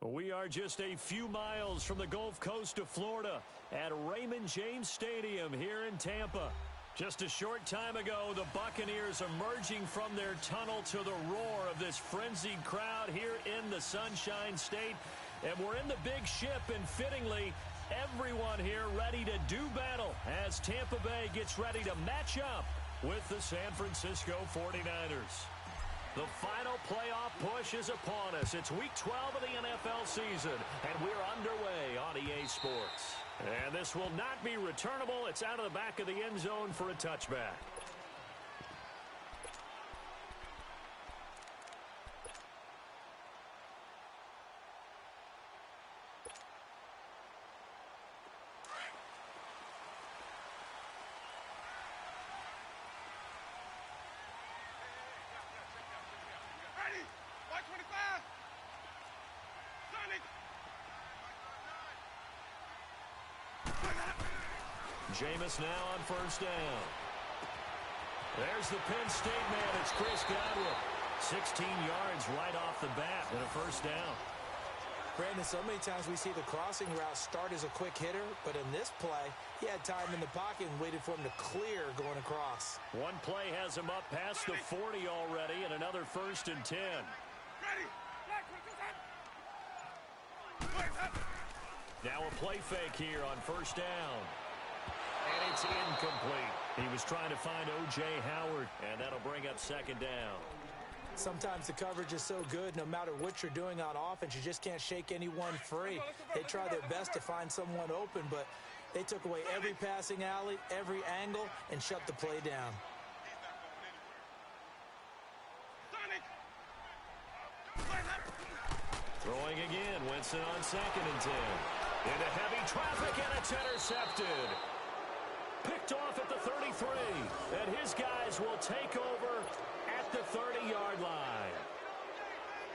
We are just a few miles from the Gulf Coast of Florida at Raymond James Stadium here in Tampa. Just a short time ago, the Buccaneers emerging from their tunnel to the roar of this frenzied crowd here in the Sunshine State. And we're in the big ship, and fittingly, everyone here ready to do battle as Tampa Bay gets ready to match up with the San Francisco 49ers. The final playoff push is upon us. It's week 12 of the NFL season, and we're underway on EA Sports. And this will not be returnable. It's out of the back of the end zone for a touchback. Jameis now on first down. There's the Penn State man. It's Chris Godwin. 16 yards right off the bat and a first down. Brandon, so many times we see the crossing route start as a quick hitter, but in this play, he had time in the pocket and waited for him to clear going across. One play has him up past the 40 already, and another 1st and 10. Now a play fake here on first down. And it's incomplete. He was trying to find O.J. Howard, and that'll bring up second down. Sometimes the coverage is so good, no matter what you're doing on offense, you just can't shake anyone free. They try their best to find someone open, but they took away every passing alley, every angle, and shut the play down. Throwing again, Winston on 2nd and 10. Into heavy traffic, and it's intercepted. Picked off at the 33, and his guys will take over at the 30-yard line.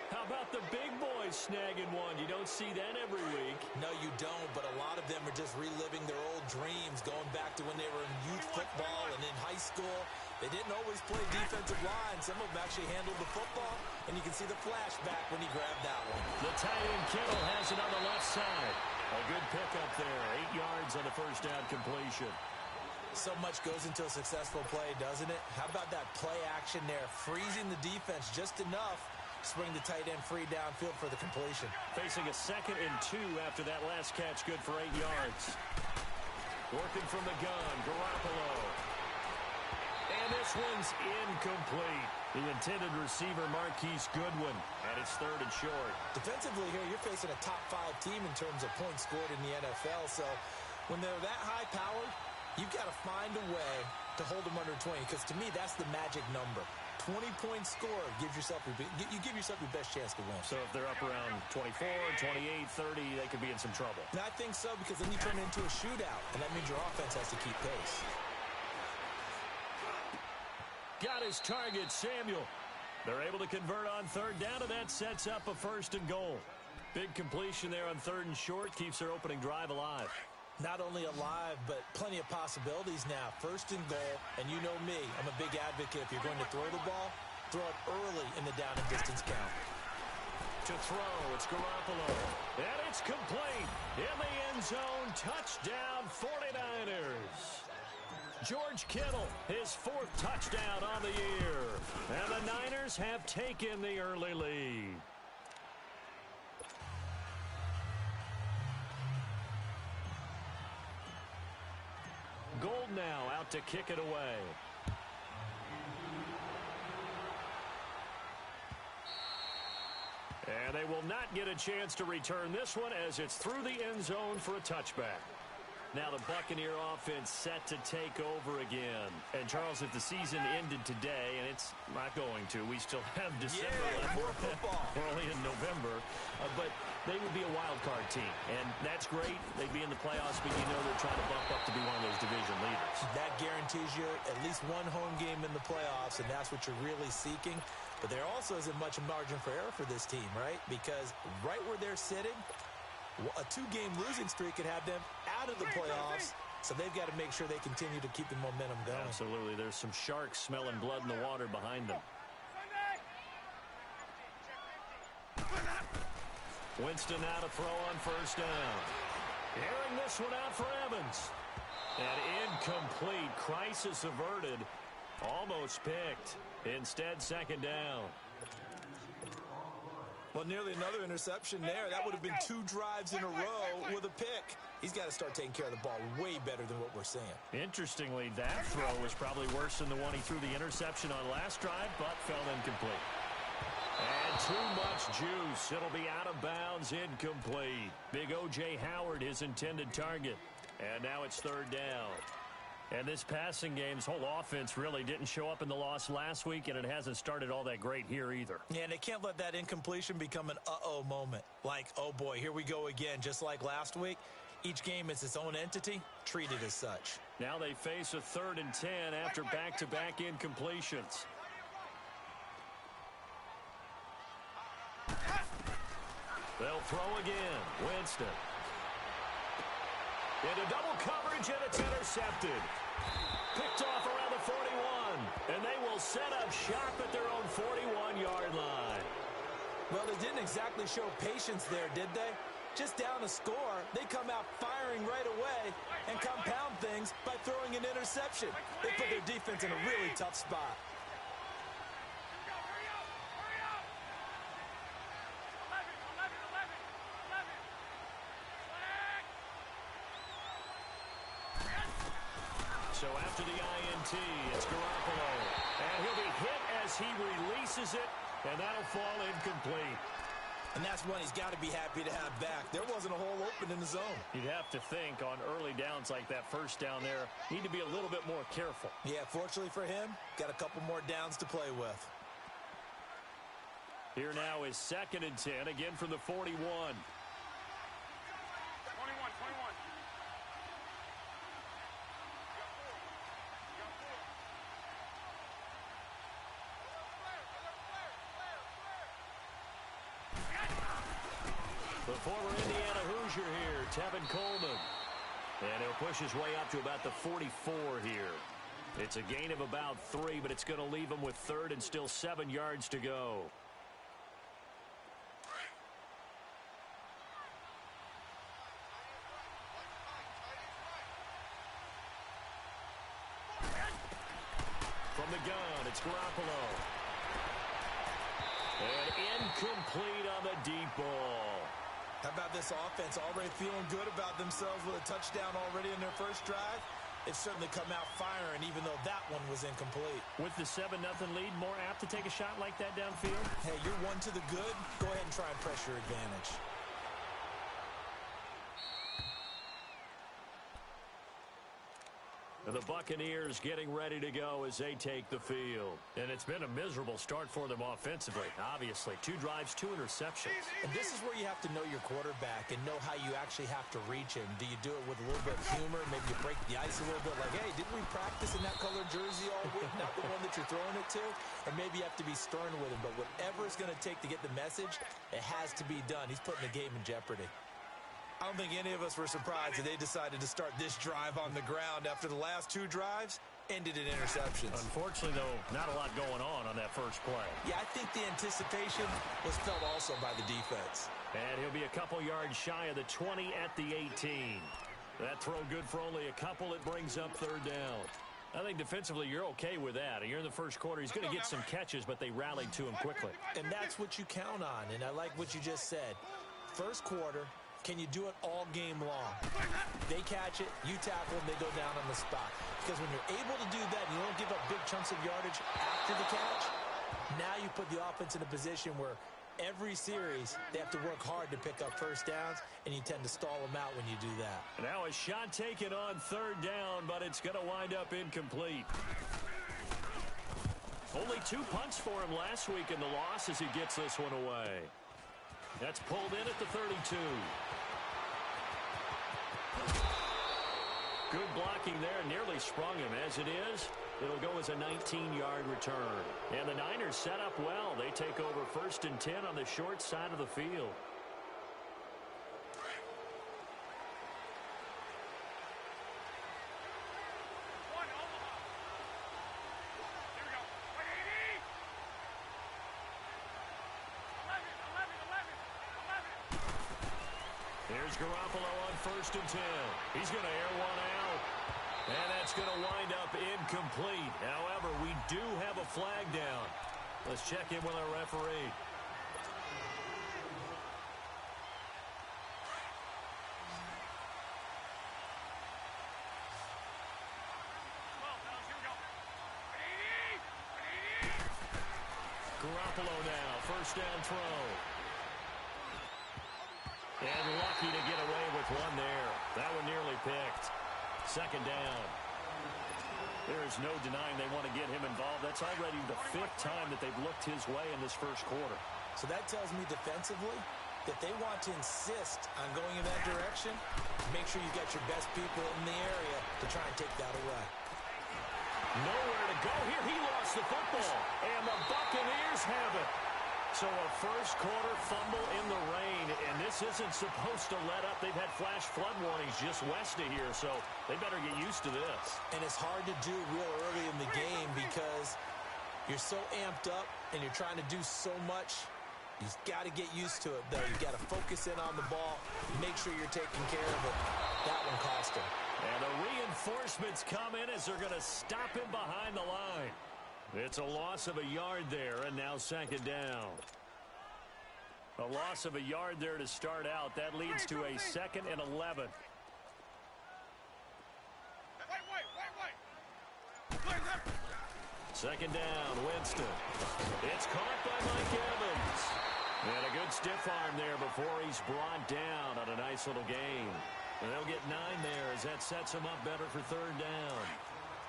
How about the big boys snagging one? You don't see that every week. No, you don't, but a lot of them are just reliving their old dreams, going back to when they were in youth football and in high school. They didn't always play defensive line. Some of them actually handled the football, and you can see the flashback when he grabbed that one. The tight end Kittle has it on the left side. A good pickup there, 8 yards on the first down completion. So much goes into a successful play, doesn't it? How about that play action there, freezing the defense just enough to bring the tight end free downfield for the completion. Facing a 2nd and 2 after that last catch, good for 8 yards. Working from the gun, Garoppolo. And this one's incomplete. The intended receiver, Marquise Goodwin, and it's 3rd and short. Defensively here, you're facing a top 5 team in terms of points scored in the NFL, so when they're that high-powered, you've got to find a way to hold them under 20, because to me, that's the magic number. 20-point score gives yourself you give yourself your best chance to win. So if they're up around 24, 28, 30, they could be in some trouble. And I think so, because then you turn it into a shootout, and that means your offense has to keep pace. Got his target, Samuel. They're able to convert on 3rd down, and that sets up a 1st and goal. Big completion there on 3rd and short, keeps their opening drive alive. Not only alive, but plenty of possibilities now. 1st and goal, and you know me, I'm a big advocate. If you're going to throw the ball, throw it early in the down and distance count. To throw, it's Garoppolo. And it's complete. In the end zone, touchdown 49ers. George Kittle, his 4th touchdown on the year. And the Niners have taken the early lead. Gold now out to kick it away. And they will not get a chance to return this one as it's through the end zone for a touchback. Now the Buccaneer offense set to take over again. And, Charles, if the season ended today, and it's not going to, we still have December left. More football. We're only in November. But they would be a wild card team. And that's great. They'd be in the playoffs, but you know they're trying to bump up to be one of those division leaders. That guarantees you at least one home game in the playoffs, and that's what you're really seeking. But there also isn't much margin for error for this team, right? Because right where they're sitting, a 2-game losing streak could have them out of the playoffs, so they've got to make sure they continue to keep the momentum going. Absolutely. There's some sharks smelling blood in the water behind them. Winston now to throw on first down. Airing this one out for Evans. And incomplete. Crisis averted. Almost picked. Instead, second down. Well, nearly another interception there. That would have been 2 drives in a row with a pick. He's got to start taking care of the ball way better than what we're seeing. Interestingly, that throw was probably worse than the one he threw the interception on last drive, but fell incomplete. And too much juice. It'll be out of bounds, incomplete. Big O.J. Howard, his intended target. And now it's third down. And this passing game's whole offense really didn't show up in the loss last week, and it hasn't started all that great here either. Yeah, and they can't let that incompletion become an uh-oh moment. Like, oh boy, here we go again, just like last week. Each game is its own entity, treated as such. Now they face a 3rd and 10 after back-to-back incompletions. They'll throw again. Winston. Into double coverage, and it's intercepted. Picked off around the 41, and they will set up shop at their own 41-yard line. Well, they didn't exactly show patience there, did they? Just down a score, they come out firing right away and compound things by throwing an interception. They put their defense in a really tough spot. So after the INT, it's Garoppolo. And he'll be hit as he releases it, and that'll fall incomplete. And that's one he's got to be happy to have back. There wasn't a hole open in the zone. You'd have to think on early downs like that first down there, need to be a little bit more careful. Yeah, fortunately for him, got a couple more downs to play with. Here now is 2nd and 10, again from the 41. The former Indiana Hoosier here, Tevin Coleman. And he'll push his way up to about the 44 here. It's a gain of about 3, but it's going to leave him with 3rd and still 7 yards to go. From the gun, it's Garoppolo. And incomplete on the deep ball. How about this offense already feeling good about themselves with a touchdown already in their first drive? They've certainly come out firing, even though that one was incomplete. With the 7-0 lead, more apt to take a shot like that downfield? Hey, you're one to the good. Go ahead and try and press your advantage. The Buccaneers getting ready to go as they take the field. And it's been a miserable start for them offensively. Obviously, 2 drives, 2 interceptions. And this is where you have to know your quarterback and know how you actually have to reach him. Do you do it with a little bit of humor? Maybe you break the ice a little bit like, hey, didn't we practice in that colored jersey all week? Not the one that you're throwing it to? Or maybe you have to be stern with him. But whatever it's going to take to get the message, it has to be done. He's putting the game in jeopardy. I don't think any of us were surprised that they decided to start this drive on the ground after the last 2 drives ended in interceptions. Unfortunately, though, not a lot going on that first play. Yeah, I think the anticipation was felt also by the defense. And he'll be a couple yards shy of the 20 at the 18. That throw good for only a couple. It brings up 3rd down. I think defensively you're okay with that. You're in the first quarter. He's going to get some catches, but they rallied to him quickly. And that's what you count on, and I like what you just said. First quarter, can you do it all game long? They catch it, you tackle them, they go down on the spot. Because when you're able to do that and you don't give up big chunks of yardage after the catch, now you put the offense in a position where every series they have to work hard to pick up first downs, and you tend to stall them out when you do that. Now a shot taken on 3rd down, but it's going to wind up incomplete. Only 2 punts for him last week in the loss as he gets this one away. That's pulled in at the 32. Good blocking there, nearly sprung him. As it is, it'll go as a 19-yard return. And the Niners set up well. They take over 1st and 10 on the short side of the field. Here's Garoppolo on 1st and 10. He's going to air one out. And that's going to wind up incomplete. However, we do have a flag down. Let's check in with our referee. Garoppolo now, 1st down throw. And lucky to get away with one there. That one nearly picked. 2nd down. There is no denying they want to get him involved. That's already the 5th time that they've looked his way in this 1st quarter. So that tells me defensively that they want to insist on going in that direction. Make sure you got your best people in the area to try and take that away. Nowhere to go here. He lost the football. And the Buccaneers have it. So a 1st quarter fumble in the rain, and this isn't supposed to let up. They've had flash flood warnings just west of here, so they better get used to this. And it's hard to do real early in the game because you're so amped up and you're trying to do so much. You've got to get used to it, though. You've got to focus in on the ball, make sure you're taking care of it. That one cost him. And the reinforcements come in as they're going to stop him behind the line. It's a loss of a yard there, and now 2nd down. A loss of a yard there to start out. That leads to a 2nd and 11. Second down, Winston. It's caught by Mike Evans. And a good stiff arm there before he's brought down on a nice little gain. And they'll get 9 there as that sets him up better for 3rd down.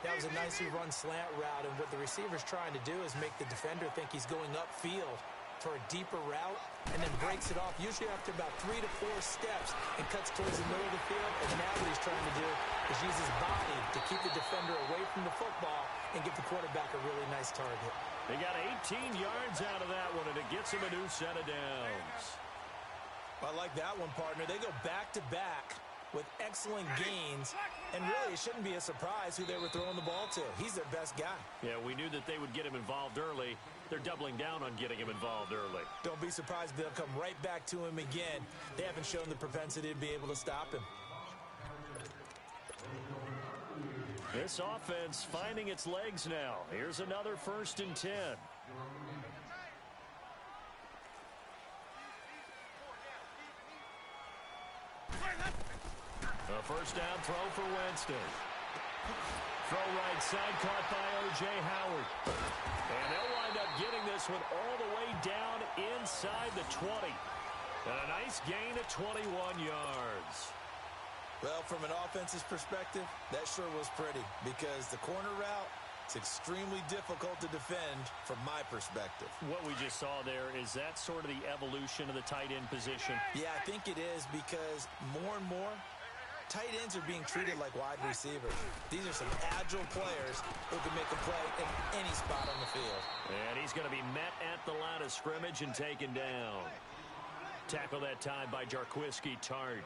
That was a nicely run slant route, and what the receiver's trying to do is make the defender think he's going upfield for a deeper route and then breaks it off, usually after about 3 to 4 steps, and cuts towards the middle of the field. And now what he's trying to do is use his body to keep the defender away from the football and give the quarterback a really nice target. They got 18 yards out of that one, and it gets him a new set of downs. I like that one, partner. They go back-to-back with excellent gains, and really it shouldn't be a surprise who they were throwing the ball to. He's their best guy. Yeah, we knew that they would get him involved early. They're doubling down on getting him involved early. Don't be surprised if they'll come right back to him again. They haven't shown the propensity to be able to stop him. This offense finding its legs now. Here's another 1st and 10. A 1st down throw for Winston. Throw right side caught by O.J. Howard. And they'll wind up getting this one all the way down inside the 20. And a nice gain of 21 yards. Well, from an offense's perspective, that sure was pretty because the corner route, it's extremely difficult to defend from my perspective. What we just saw there, is that sort of the evolution of the tight end position? Yeah, I think it is because more and more, tight ends are being treated like wide receivers. These are some agile players who can make a play in any spot on the field. And he's going to be met at the line of scrimmage and taken down. Tackle that time by Jarquiski Tart.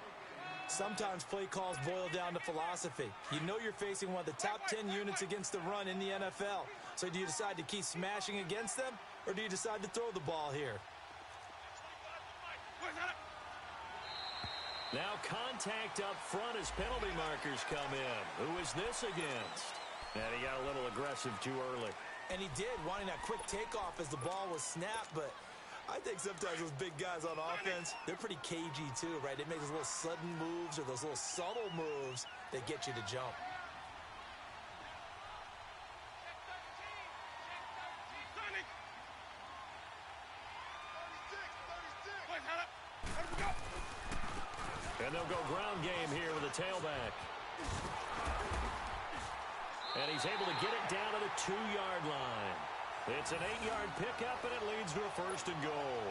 Sometimes play calls boil down to philosophy. You know you're facing one of the top 10 units against the run in the NFL. So do you decide to keep smashing against them, or do you decide to throw the ball here? Now contact up front as penalty markers come in. Who is this against? And he got a little aggressive too early. And he did, wanting that quick takeoff as the ball was snapped, but I think sometimes those big guys on offense, they're pretty cagey too, right? They make those little sudden moves or those little subtle moves that get you to jump. And they'll go ground game here with a tailback. And he's able to get it down to the 2-yard line. It's an 8-yard pickup, and it leads to a 1st and goal.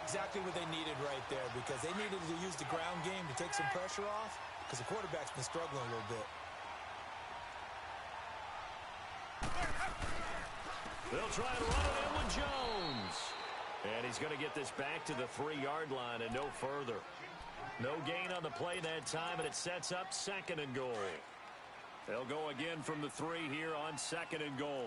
Exactly what they needed right there, because they needed to use the ground game to take some pressure off, because the quarterback's been struggling a little bit. They'll try and run it in with Jones. And he's going to get this back to the 3-yard line and no further. No gain on the play that time, and it sets up 2nd and goal. They'll go again from the 3 here on 2nd and goal.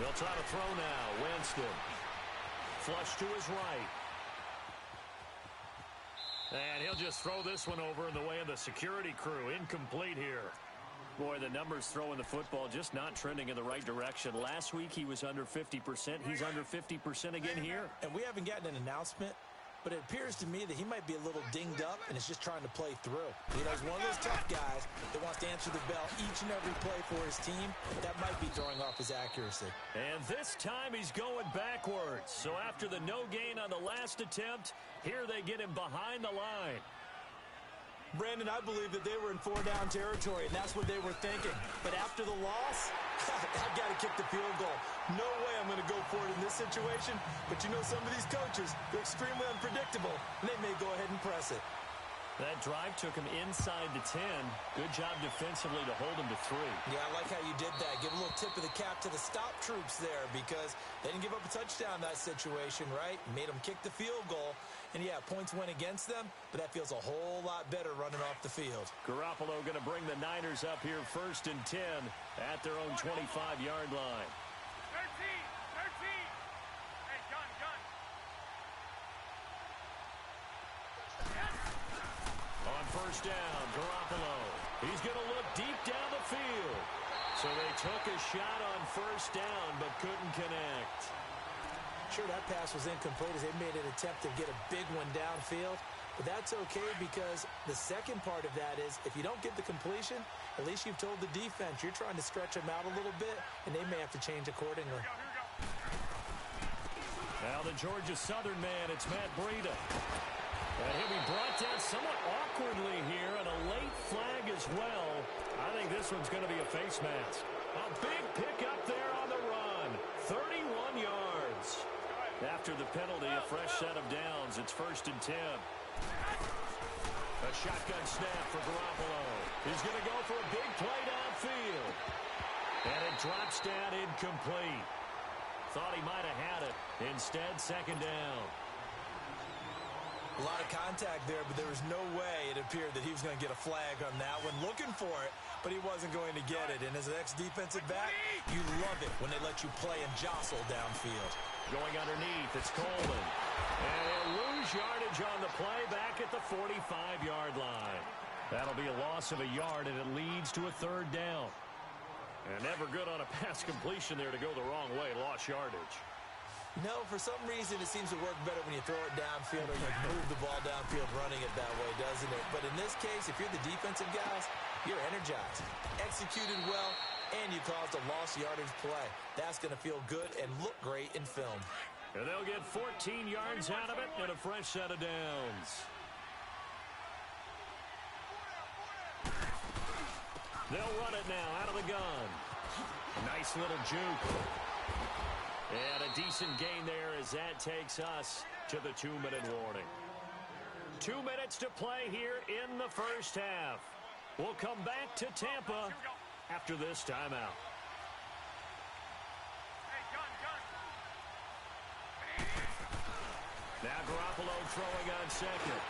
They'll try to throw now. Winston. Flush to his right. And he'll just throw this one over in the way of the security crew. Incomplete here. Boy, the numbers throwing the football just not trending in the right direction. Last week he was under 50%. He's under 50% again here. And we haven't gotten an announcement, but it appears to me that he might be a little dinged up and is just trying to play through. You know, he's one of those tough guys that wants to answer the bell each and every play for his team. That might be throwing off his accuracy. And this time he's going backwards. So after the no gain on the last attempt, here they get him behind the line. Brandon, I believe that they were in 4-down territory, and that's what they were thinking. But after the loss, I've got to kick the field goal. No way I'm going to go for it in this situation. But you know, some of these coaches, they're extremely unpredictable, and they may go ahead and press it. That drive took him inside the 10. Good job defensively to hold him to 3. Yeah, I like how you did that. Give a little tip of the cap to the stop troops there because they didn't give up a touchdown in that situation, right? Made them kick the field goal. And, yeah, points went against them, but that feels a whole lot better running off the field. Garoppolo going to bring the Niners up here 1st and 10 at their own 25-yard line. 13. Hey, gun. On 1st down, Garoppolo. He's going to look deep down the field. So they took a shot on 1st down, but couldn't connect. Sure, that pass was incomplete as they made an attempt to get a big one downfield. But that's okay because the second part of that is if you don't get the completion, at least you've told the defense you're trying to stretch them out a little bit, and they may have to change accordingly. Now the Georgia Southern man, it's Matt Breida. And he'll be brought down somewhat awkwardly here, and a late flag as well. I think this one's going to be a face mask. A big pickup there on the run. 31 yards. After the penalty, a fresh set of downs. It's 1st and 10. A shotgun snap for Garoppolo. He's going to go for a big play downfield. And it drops down incomplete. Thought he might have had it. Instead, 2nd down. A lot of contact there, but there was no way it appeared that he was going to get a flag on that one. Looking for it, but he wasn't going to get it. And as an ex-defensive back, you love it when they let you play and jostle downfield. Going underneath, it's Coleman. And he'll lose yardage on the play back at the 45-yard line. That'll be a loss of a yard, and it leads to a 3rd down. And never good on a pass completion there to go the wrong way. Lost yardage. No, for some reason it seems to work better when you throw it downfield or you move the ball downfield running it that way, doesn't it? But in this case, if you're the defensive guys, you're energized, executed well, and you caused a lost yardage play. That's going to feel good and look great in film. And they'll get 14 yards out of it and a fresh set of downs. They'll run it now out of the gun. Nice little juke. And a decent gain there as that takes us to the 2-minute warning. 2 minutes to play here in the 1st half. We'll come back to Tampa after this timeout. Hey, gun. Now Garoppolo throwing on 2nd.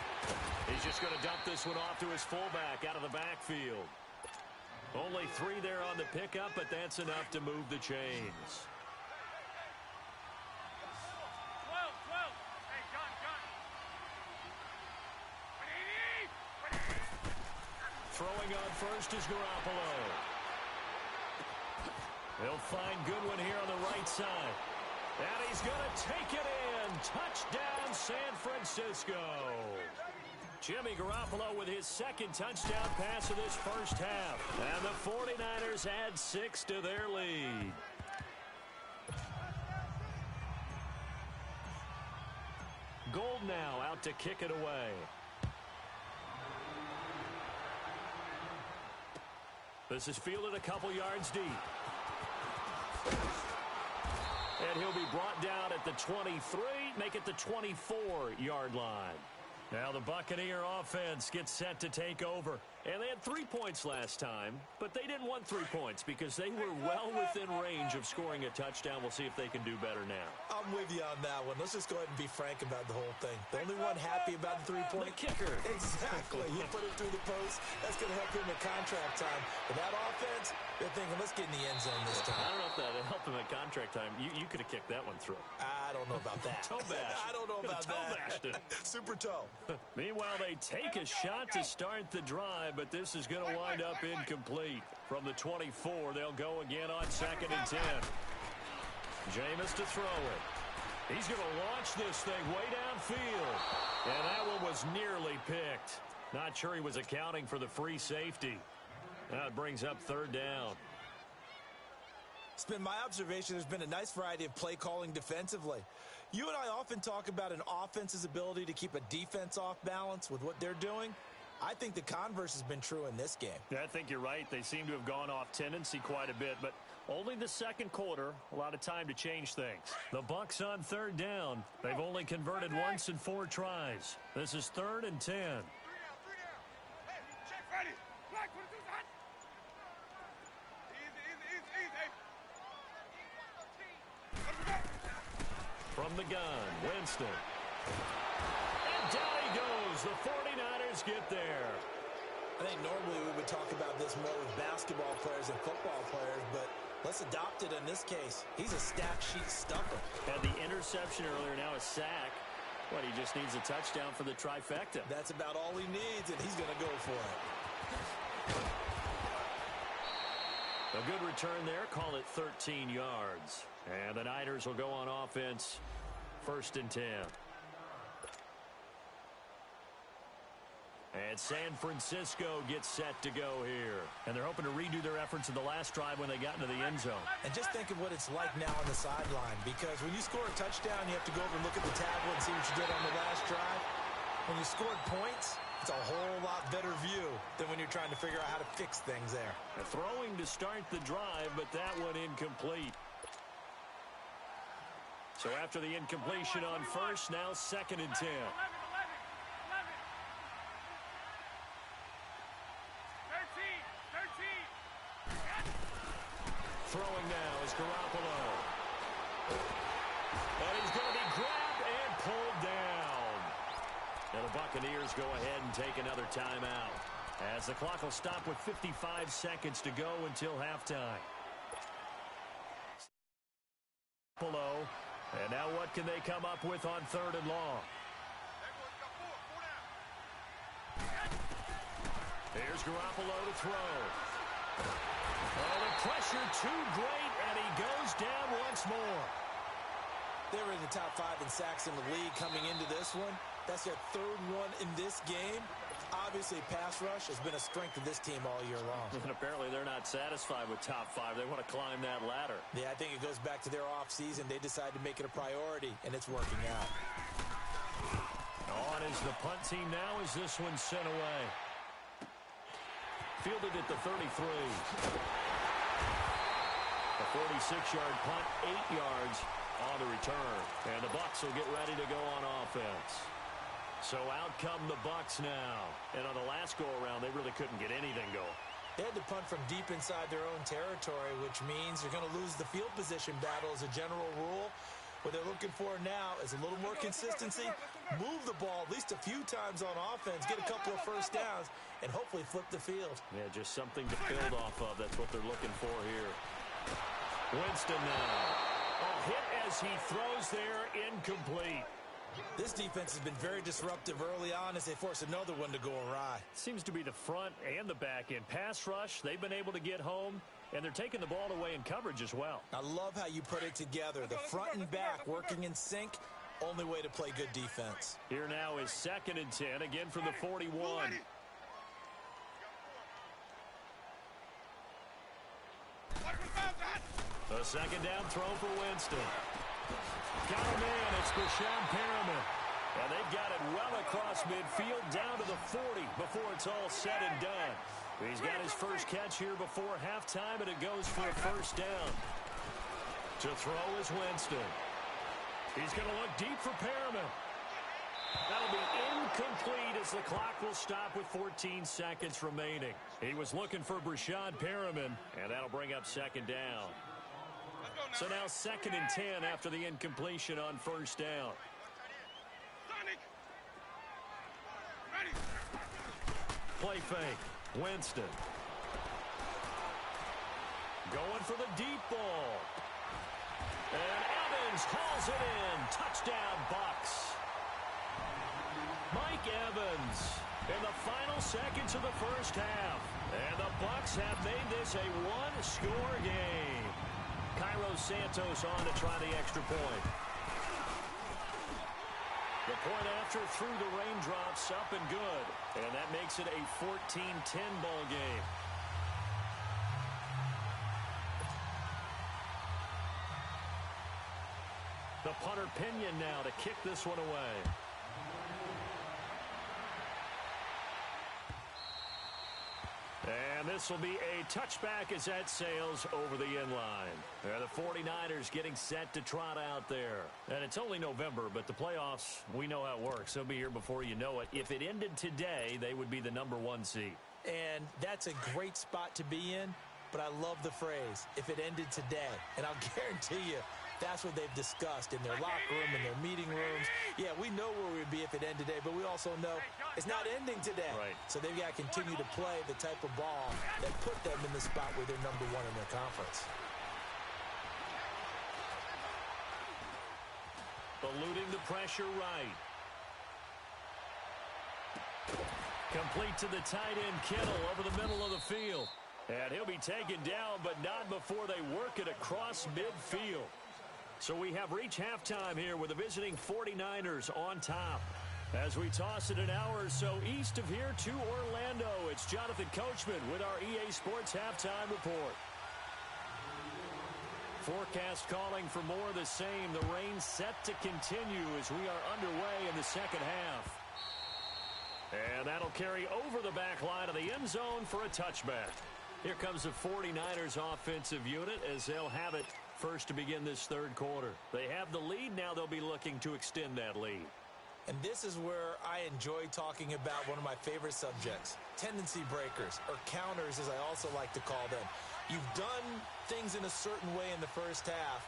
He's just going to dump this one off to his fullback out of the backfield. Only 3 there on the pickup, but that's enough to move the chains. 12. Hey, gun. Throwing on 1st is Garoppolo. He'll find Goodwin here on the right side. And he's going to take it in. Touchdown, San Francisco. Jimmy Garoppolo with his 2nd touchdown pass of this 1st half. And the 49ers add 6 to their lead. Gold now out to kick it away. This is fielded a couple yards deep. And he'll be brought down at the 23, make it the 24-yard line. Now the Buccaneer offense gets set to take over. And they had 3 points last time, but they didn't want 3 points because they were well within range of scoring a touchdown. We'll see if they can do better now. I'm with you on that one. Let's just go ahead and be frank about the whole thing. The only one happy about the 3-point kicker. Exactly. He put it through the post. That's going to help him at contract time. But that offense, they're thinking, let's get in the end zone this time. I don't know if that helped him at contract time. You could have kicked that one through. I don't know about that. Toe bash. I don't know about that. Bashed it. Super toe. Meanwhile, they take a shot to start the drive, but this is going to wind up incomplete. From the 24, they'll go again on 2nd and 10. Jameis to throw it. He's going to launch this thing way downfield. And that one was nearly picked. Not sure he was accounting for the free safety. Now it brings up 3rd down. It's been my observation there's been a nice variety of play calling defensively. You and I often talk about an offense's ability to keep a defense off balance with what they're doing. I think the converse has been true in this game. Yeah, I think you're right. They seem to have gone off tendency quite a bit, but only the 2nd quarter, a lot of time to change things. The Bucs on 3rd down. They've only converted once in 4 tries. This is 3rd and 10. 3 down. Hey, check ready. Black, what is that? Easy. From the gun, Winston. And down he goes. The 49ers get there. I think normally we would talk about this more with basketball players and football players, but let's adopt it in this case. He's a stat sheet stuffer. Had the interception earlier, now a sack. What, he just needs a touchdown for the trifecta. That's about all he needs, and he's going to go for it. A good return there. Call it 13 yards. And the Niners will go on offense. 1st and 10. And San Francisco gets set to go here. And they're hoping to redo their efforts in the last drive when they got into the end zone. And just think of what it's like now on the sideline, because when you score a touchdown, you have to go over and look at the tablet and see what you did on the last drive. When you scored points, it's a whole lot better view than when you're trying to figure out how to fix things there. Throwing to start the drive, but that one incomplete. So after the incompletion on 1st, now 2nd and 10. 13. Throwing now is Garoppolo. And he's going to be grabbed and pulled down. And the Buccaneers go ahead and take another timeout, as the clock will stop with 55 seconds to go until halftime. And now what can they come up with on 3rd and long? Here's Garoppolo to throw. Oh, the pressure too great, and he goes down once more. They were in the top 5 in sacks in the league coming into this one. That's their 3rd one in this game. Obviously, pass rush has been a strength of this team all year long. And apparently they're not satisfied with top 5. They want to climb that ladder. Yeah, I think it goes back to their offseason. They decided to make it a priority, and it's working out. On is the punt team now as this one's sent away. Fielded at the 33. A 46-yard punt, 8 yards on the return. And the Bucs will get ready to go on offense. So out come the Bucs now. And on the last go-around, they really couldn't get anything going. They had to punt from deep inside their own territory, which means you're going to lose the field position battle as a general rule. What they're looking for now is a little more consistency, move the ball at least a few times on offense, get a couple of 1st downs, and hopefully flip the field. Yeah, just something to build off of. That's what they're looking for here. Winston now. A hit as he throws there, incomplete. This defense has been very disruptive early on as they force another one to go awry. Seems to be the front and the back end. Pass rush, they've been able to get home, and they're taking the ball away in coverage as well. I love how you put it together. The front and back working in sync, only way to play good defense. Here now is 2nd and 10, again from the 41. A 2nd down throw for Winston. Got a man, it's Brashad Perriman. And they've got it well across midfield down to the 40 before it's all said and done. He's got his first catch here before halftime, and it goes for a 1st down. To throw is Winston. He's going to look deep for Perriman. That'll be Incomplete as the clock will stop with 14 seconds remaining. He was looking for Brashad Perriman, and that'll bring up second down. So now 2nd and 10 after the incompletion on first down. Play fake. Winston. Going for the deep ball. And Evans hauls it in. Touchdown, Bucks. Mike Evans in the final seconds of the first half. And the Bucks have made this a one-score game. Cairo Santos on to try the extra point. The point after through the raindrops, up and good. And that makes it a 14-10 ball game. The punter Pinion now to kick this one away. And this will be a touchback as that sails over the end line. The 49ers getting set to trot out there. And it's only November, but the playoffs, we know how it works. They'll be here before you know it. If it ended today, they would be the #1 seed. And that's a great spot to be in, but I love the phrase, if it ended today. And I'll guarantee you, that's what they've discussed in their locker room, in their meeting rooms. Yeah, we know where we'd be if it ended today, but we also know it's not ending today. Right. So they've got to continue to play the type of ball that put them in the spot where they're #1 in their conference. Eluding the pressure right. Complete to the tight end, Kittle, over the middle of the field. And he'll be taken down, but not before they work it across midfield. So we have reached halftime here with the visiting 49ers on top. As we toss it an hour or so east of here to Orlando, it's Jonathan Coachman with our EA Sports Halftime Report. Forecast calling for more of the same. The rain set to continue as we are underway in the second half. And that'll carry over the back line of the end zone for a touchback. Here comes the 49ers offensive unit as they'll have it first to begin this third quarter. They have the lead. Now they'll be looking to extend that lead. And this is where I enjoy talking about one of my favorite subjects, tendency breakers, or counters as I also like to call them. You've done things in a certain way in the first half,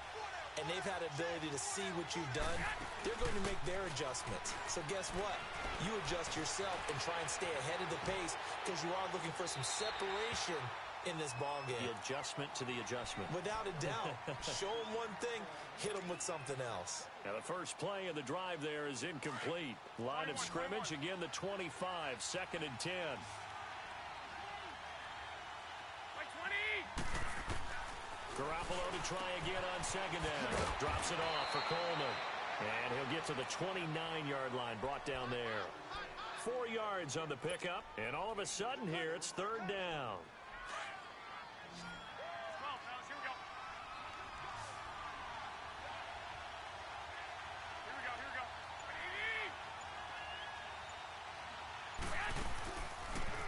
and they've had the ability to see what you've done. They're going to make their adjustments. So guess what? You adjust yourself and try and stay ahead of the pace because you are looking for some separation in this ball game. The adjustment to the adjustment. Without a doubt. Show them one thing, hit them with something else. Now the first play of the drive there is incomplete. Line of scrimmage, again the 25, 2nd and 10. Garoppolo to try again on second down. Drops it off for Coleman. And he'll get to the 29-yard line, brought down there. 4 yards on the pickup. And all of a sudden here, it's third down.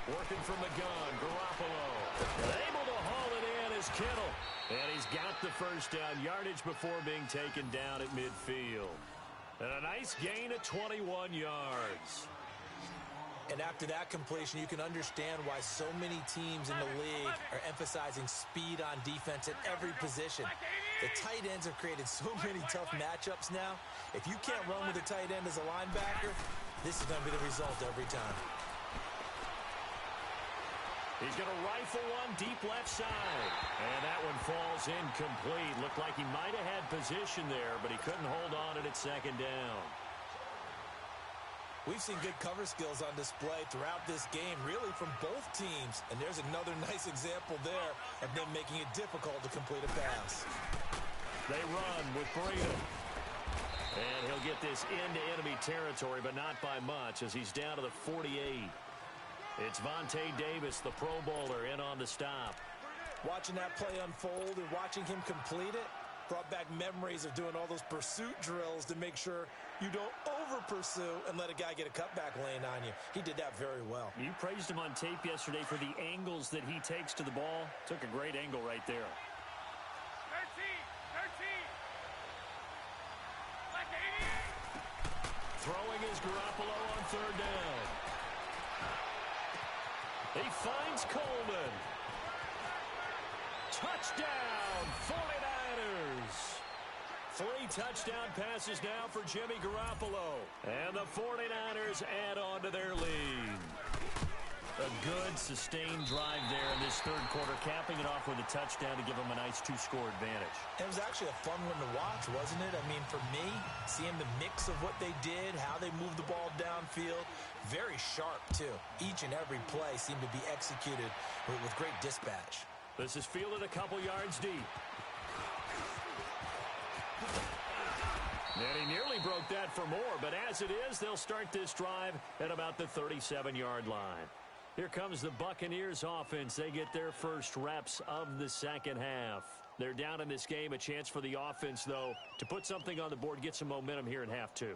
Working from the gun, Garoppolo. Able to haul it in is Kittle. And he's got the first down, yardage before being taken down at midfield. And a nice gain of 21 yards. And after that completion, you can understand why so many teams in the league are emphasizing speed on defense at every position. The tight ends have created so many tough matchups now. If you can't run with a tight end as a linebacker, this is going to be the result every time. He's going to rifle one deep left side. And that one falls incomplete. Looked like he might have had position there, but he couldn't hold on at second down. We've seen good cover skills on display throughout this game, really from both teams. And there's another nice example there of them making it difficult to complete a pass. They run with Breida. And he'll get this into enemy territory, but not by much as he's down to the 48. It's Vontae Davis, the Pro Bowler, in on the stop. Watching that play unfold and watching him complete it brought back memories of doing all those pursuit drills to make sure you don't over-pursue and let a guy get a cutback lane on you. He did that very well. You praised him on tape yesterday for the angles that he takes to the ball. Took a great angle right there. 13. Throwing is Garoppolo on third down. He finds Coleman. Touchdown, 49ers. 3 touchdown passes now for Jimmy Garoppolo. And the 49ers add on to their lead. A good, sustained drive there in this third quarter, capping it off with a touchdown to give them a nice 2-score advantage. It was actually a fun one to watch, wasn't it? I mean, for me, seeing the mix of what they did, how they moved the ball downfield, very sharp, too. Each and every play seemed to be executed with great dispatch. This is fielded a couple yards deep. And he nearly broke that for more, but as it is, they'll start this drive at about the 37-yard line. Here comes the Buccaneers offense. They get their first reps of the second half. They're down in this game. A chance for the offense, though, to put something on the board, get some momentum here in half 2.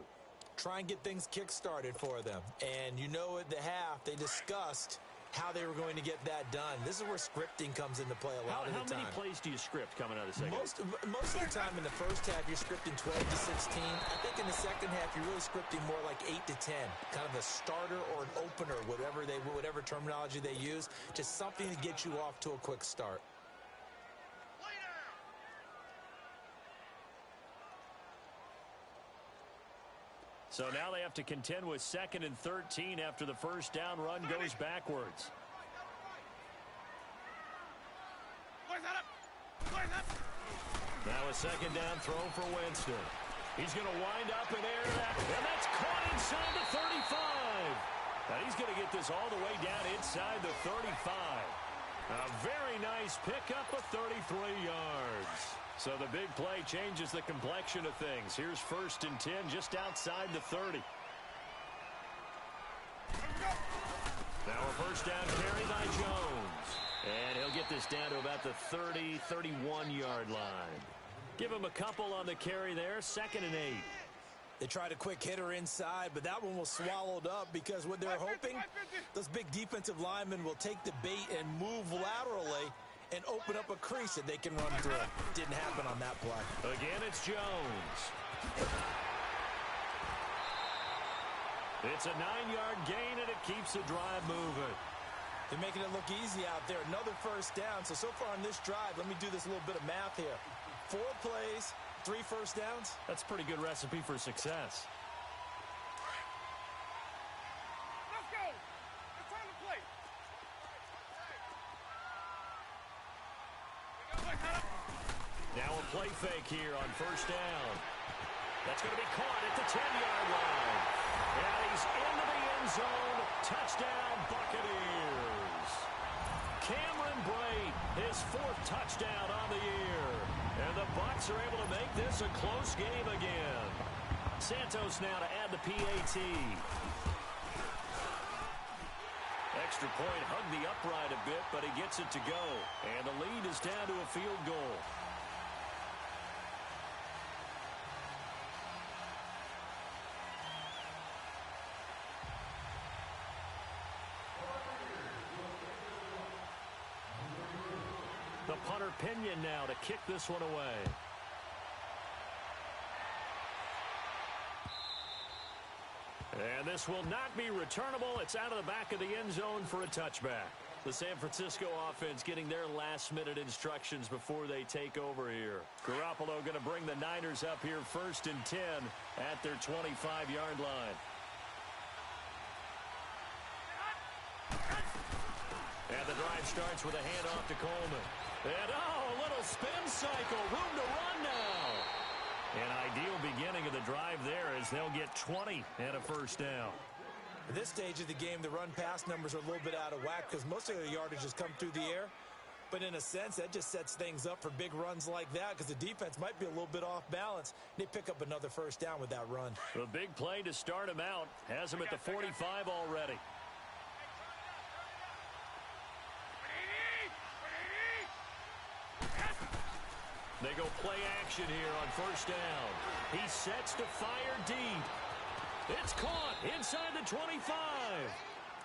Try and get things kick-started for them. And you know at the half, they discussed how they were going to get that done. This is where scripting comes into play a lot of the time. How many plays do you script coming out of the second? Most of the time in the first half, you're scripting 12 to 16. I think in the second half, you're really scripting more like 8 to 10. Kind of a starter or an opener, whatever terminology they use. Just something to get you off to a quick start. So now they have to contend with 2nd and 13 after the first down run goes backwards. Now a second down throw for Winston. He's going to wind up and air that, and that's caught inside the 35. Now he's going to get this all the way down inside the 35. A very nice pickup of 33 yards. So the big play changes the complexion of things. Here's 1st and 10 just outside the 30. Now a first down carry by Jones. And he'll get this down to about the 30, 31-yard line. Give him a couple on the carry there. 2nd and 8. They tried a quick hitter inside, but that one was swallowed up because what they're hoping, those big defensive linemen will take the bait and move laterally and open up a crease that they can run through. Didn't happen on that play. Again, it's Jones. It's a 9-yard gain, and it keeps the drive moving. They're making it look easy out there. Another first down. So far on this drive, let me do this little bit of math here. 4 plays, 3 first downs. That's a pretty good recipe for success. Let's go. It's time to play. Now a play fake here on first down. That's going to be caught at the 10-yard line. And he's into the end zone. Touchdown, Buccaneers. Cameron Brate, his 4th touchdown on the year. And the Bucs are able to make this a close game again. Santos now to add the PAT. Extra point hugged the upright a bit, but he gets it to go. And the lead is down to a field goal. The punter Pinion now to kick this one away. And this will not be returnable. It's out of the back of the end zone for a touchback. The San Francisco offense getting their last-minute instructions before they take over here. Garoppolo going to bring the Niners up here 1st and 10 at their 25-yard line. And the drive starts with a handoff to Coleman. And, a little spin cycle. Room to run now. An ideal beginning of the drive there as they'll get 20 and a first down. At this stage of the game, the run-pass numbers are a little bit out of whack because most of the yardage has come through the air. But in a sense, that just sets things up for big runs like that because the defense might be a little bit off balance. They pick up another first down with that run. The big play to start him out has him at the 45 already. They go play action here on first down. He sets to fire deep. It's caught inside the 25.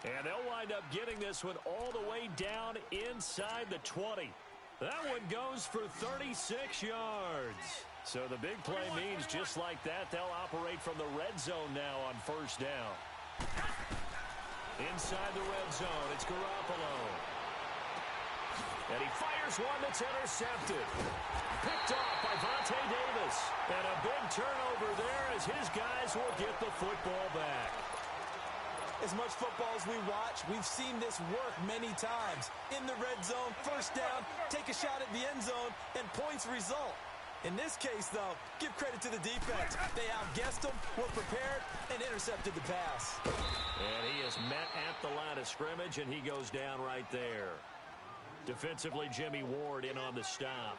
And they'll wind up getting this one all the way down inside the 20. That one goes for 36 yards. So the big play means just like that, they'll operate from the red zone now on first down. Inside the red zone, it's Garoppolo. And he fires one that's intercepted. Picked off by Vontae Davis. And a big turnover there as his guys will get the football back. As much football as we watch, we've seen this work many times. In the red zone, first down, take a shot at the end zone, and points result. In this case, though, give credit to the defense. They outguessed them, were prepared, and intercepted the pass. And he is met at the line of scrimmage, and he goes down right there. Defensively, Jimmy Ward in on the stop.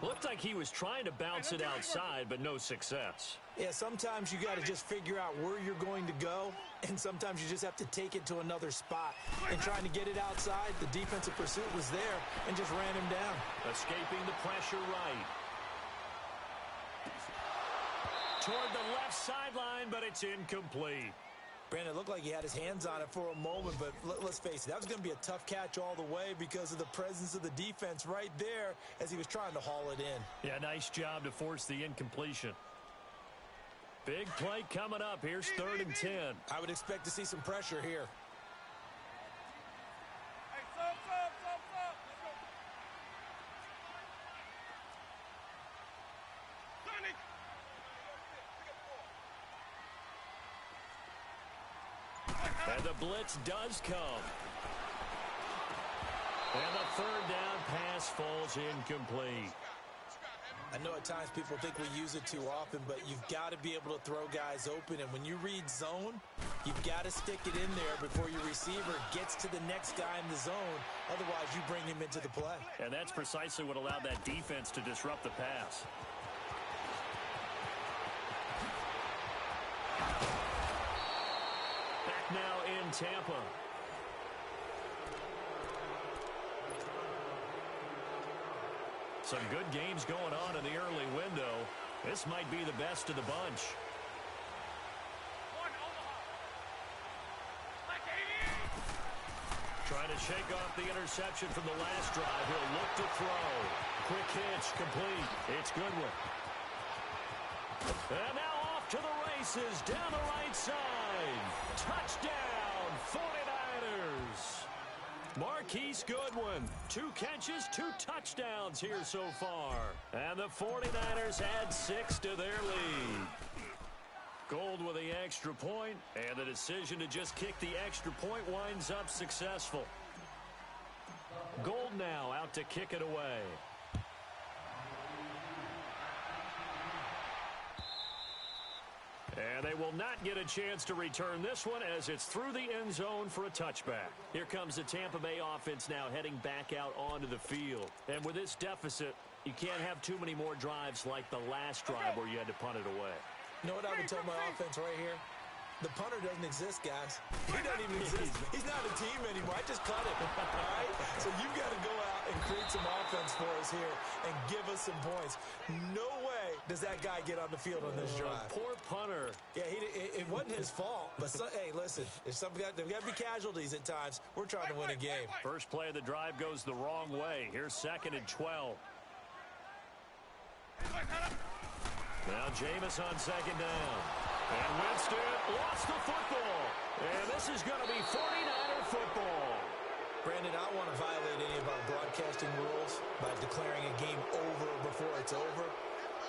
Looked like he was trying to bounce it outside, but no success. Yeah, sometimes you got to just figure out where you're going to go, and sometimes you just have to take it to another spot. And trying to get it outside, the defensive pursuit was there and just ran him down. Escaping the pressure right. Toward the left sideline, but it's incomplete. Brandon, it looked like he had his hands on it for a moment, but let's face it, that was going to be a tough catch all the way because of the presence of the defense right there as he was trying to haul it in. Yeah, nice job to force the incompletion. Big play coming up. Here's 3rd and 10. I would expect to see some pressure here. Hey, stop. Let's go. Sonic. And the blitz does come. And the 3rd down pass falls incomplete. I know at times people think we use it too often, but you've got to be able to throw guys open. And when you read zone, you've got to stick it in there before your receiver gets to the next guy in the zone. Otherwise, you bring him into the play. And that's precisely what allowed that defense to disrupt the pass. Back now in Tampa. Some good games going on in the early window. This might be the best of the bunch. Trying to shake off the interception from the last drive. He'll look to throw. Quick hitch, complete. It's Goodwin. And now off to the races down the right side. Touchdown, 49ers. Marquise Goodwin, 2 catches, 2 touchdowns here so far. And the 49ers add 6 to their lead. Gold with the extra point, and the decision to just kick the extra point winds up successful. Gold now out to kick it away. And they will not get a chance to return this one as it's through the end zone for a touchback. Here comes the Tampa Bay offense now heading back out onto the field. And with this deficit, you can't have too many more drives like the last drive where you had to punt it away. You know what I would tell my offense right here? The punter doesn't exist, guys. He doesn't even exist. He's not a team anymore. I just cut him, all right? So you've got to go out and create some offense for us here and give us some points. No way does that guy get on the field on this drive. Poor punter. Yeah, it wasn't his fault. But, hey, listen, there's got to be casualties at times. We're trying to win a game. First play of the drive goes the wrong way. Here's 2nd and 12. Now Jameis on 2nd down. And Winston lost the football. And this is going to be 49er football. Brandon, I don't want to violate any of our broadcasting rules by declaring a game over before it's over.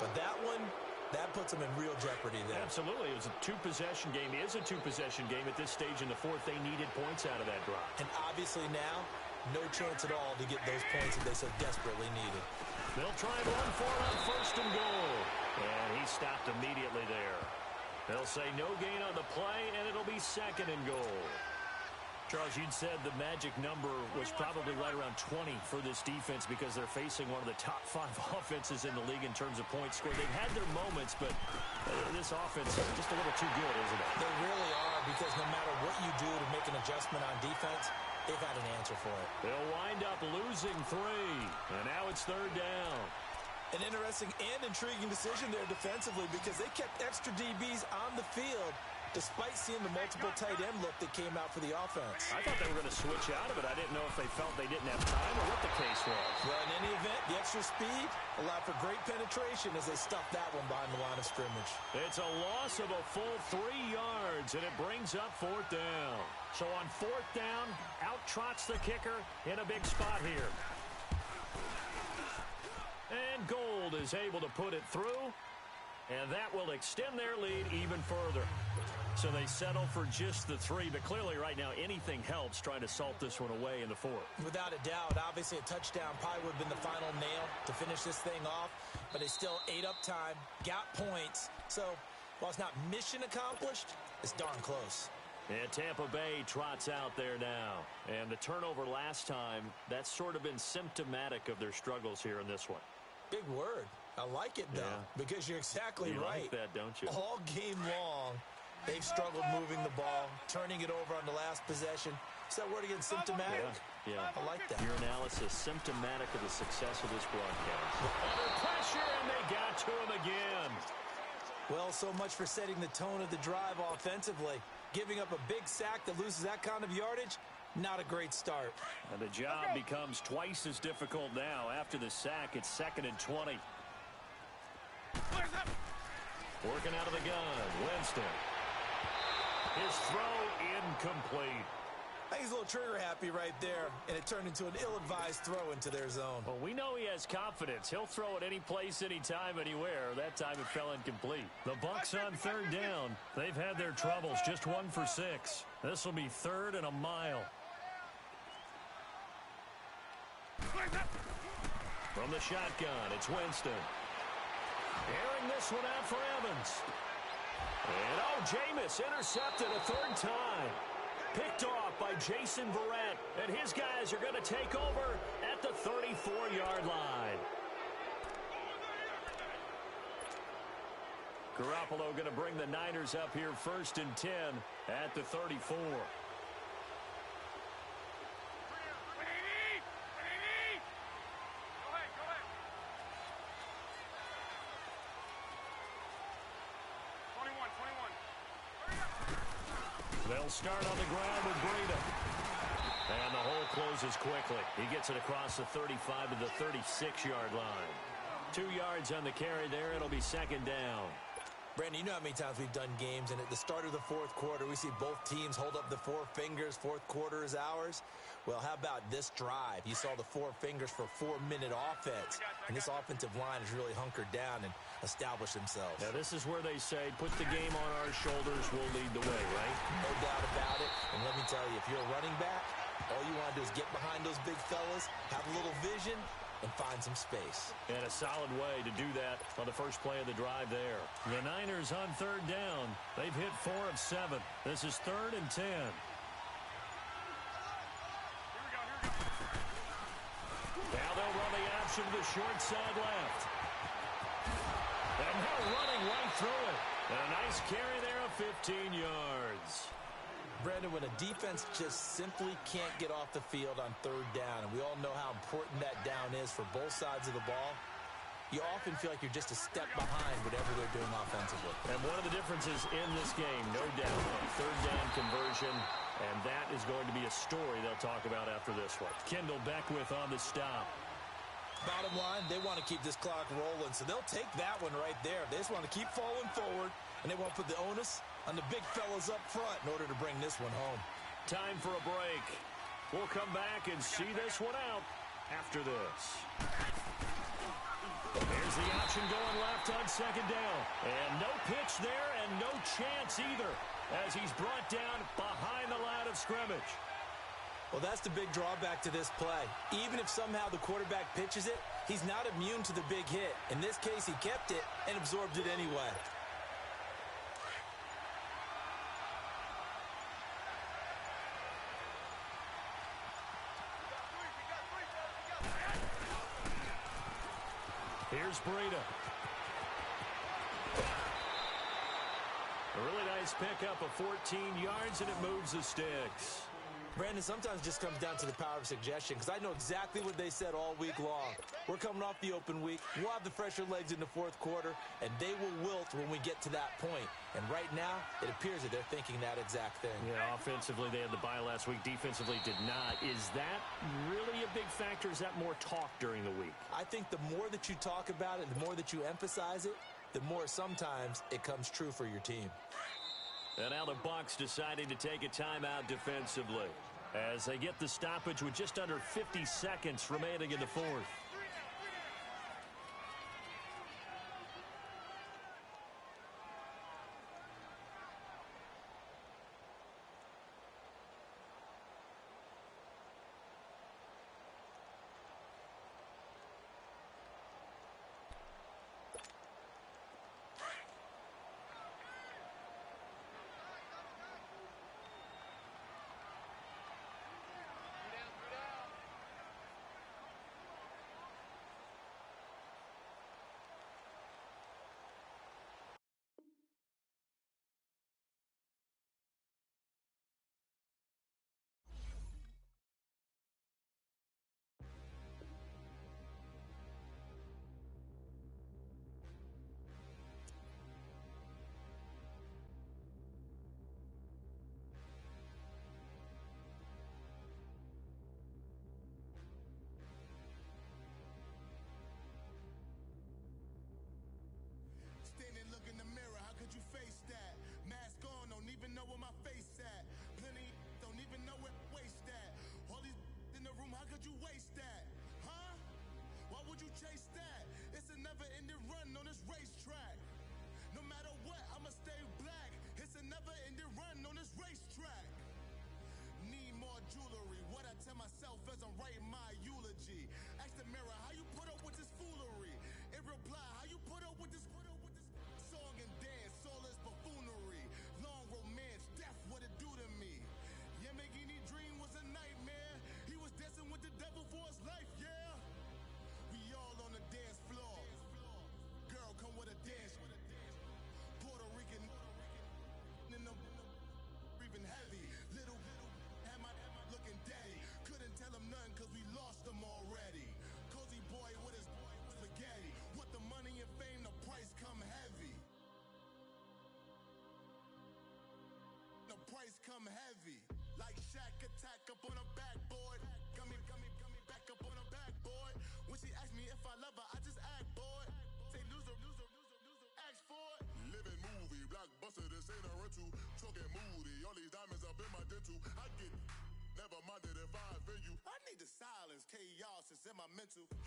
But that one, that puts them in real jeopardy there. Absolutely. It was a 2-possession game. It is a 2-possession game at this stage in the 4th. They needed points out of that drive. And obviously now, no chance at all to get those points that they so desperately needed. They'll try and run for it on 1st and goal. And he stopped immediately there. They'll say no gain on the play, and it'll be 2nd and goal. Charles, you'd said the magic number was probably right around 20 for this defense because they're facing one of the top 5 offenses in the league in terms of points scored. They've had their moments, but this offense is just a little too good, isn't it? They really are, because no matter what you do to make an adjustment on defense, they've had an answer for it. They'll wind up losing 3, and now it's 3rd down. An interesting and intriguing decision there defensively because they kept extra DBs on the field despite seeing the multiple tight end look that came out for the offense. I thought they were going to switch out of it. I didn't know if they felt they didn't have time or what the case was. Well, in any event, the extra speed allowed for great penetration as they stuffed that one behind the line of scrimmage. It's a loss of a full 3 yards, and it brings up 4th down. So on 4th down, out trots the kicker in a big spot here. And Gold is able to put it through, and that will extend their lead even further. So they settle for just the 3, but clearly right now anything helps trying to salt this one away in the 4th. Without a doubt, obviously a touchdown probably would have been the final nail to finish this thing off, but they still ate up time, got points. So while it's not mission accomplished, it's darn close. And Tampa Bay trots out there now. And the turnover last time, that's sort of been symptomatic of their struggles here in this one. Big word. I like it, though, because you're exactly right. You like that, don't you? All game long, they've struggled moving the ball, turning it over on the last possession. Is that word again, symptomatic? Yeah. I like that. Your analysis, symptomatic of the success of this broadcast. Under pressure, and they got to him again. Well, so much for setting the tone of the drive offensively. Giving up a big sack that loses that kind of yardage, not a great start. And the job becomes twice as difficult now. After the sack, it's 2nd and 20. Working out of the gun, Winston. His throw incomplete. I think he's a little trigger happy right there, and it turned into an ill-advised throw into their zone. Well, we know he has confidence. He'll throw it any place, anytime, anywhere. That time it fell incomplete. The Bucs on 3rd down. They've had their troubles, just 1 for 6. This will be 3rd and a mile. From the shotgun, it's Winston. Airing this one out for Evans. And, Jameis intercepted a 3rd time. Picked off by Jason Verrett. And his guys are going to take over at the 34-yard line. Garoppolo going to bring the Niners up here 1st and 10 at the 34. They'll start on the ground with Breida. And the hole closes quickly. He gets it across the 35 to the 36-yard line. 2 yards on the carry there. It'll be 2nd down. Brandon, you know how many times we've done games, and at the start of the 4th quarter, we see both teams hold up the 4 fingers. 4th quarter is ours. Well, how about this drive? You saw the 4 fingers for a 4-minute offense, and this offensive line has really hunkered down and established themselves. Now, this is where they say, put the game on our shoulders, we'll lead the way, right? No doubt about it. And let me tell you, if you're a running back, all you want to do is get behind those big fellas, have a little vision, and find some space. And a solid way to do that on the first play of the drive there. The Niners on 3rd down. They've hit 4 of 7. This is 3rd and 10. Now they'll run the option to the short side left. And now running right through it. And a nice carry there of 15 yards. Brandon, when a defense just simply can't get off the field on 3rd down, and we all know how important that down is for both sides of the ball, you often feel like you're just a step behind whatever they're doing offensively. And one of the differences in this game, no doubt, on 3rd down conversion, and that is going to be a story they'll talk about after this one. Kendall Beckwith on the stop. Bottom line, they want to keep this clock rolling, so they'll take that one right there. They just want to keep falling forward, and they want to put the onus on the big fellas up front in order to bring this one home. Time for a break. We'll come back and see this one out after this. Here's the option going left on 2nd down. And no pitch there and no chance either as he's brought down behind the line of scrimmage. Well, that's the big drawback to this play. Even if somehow the quarterback pitches it, he's not immune to the big hit. In this case, he kept it and absorbed it anyway. Here's Breida. A really nice pickup of 14 yards, and it moves the sticks. Brandon, sometimes it just comes down to the power of suggestion, because I know exactly what they said all week long. We're coming off the open week. We'll have the fresher legs in the fourth quarter, and they will wilt when we get to that point. And right now, it appears that they're thinking that exact thing. Yeah, offensively, they had the bye last week. Defensively, did not. Is that really a big factor? Is that more talk during the week? I think the more that you talk about it, the more that you emphasize it, the more sometimes it comes true for your team. And now the Bucs deciding to take a timeout defensively as they get the stoppage with just under 50 seconds remaining in the fourth.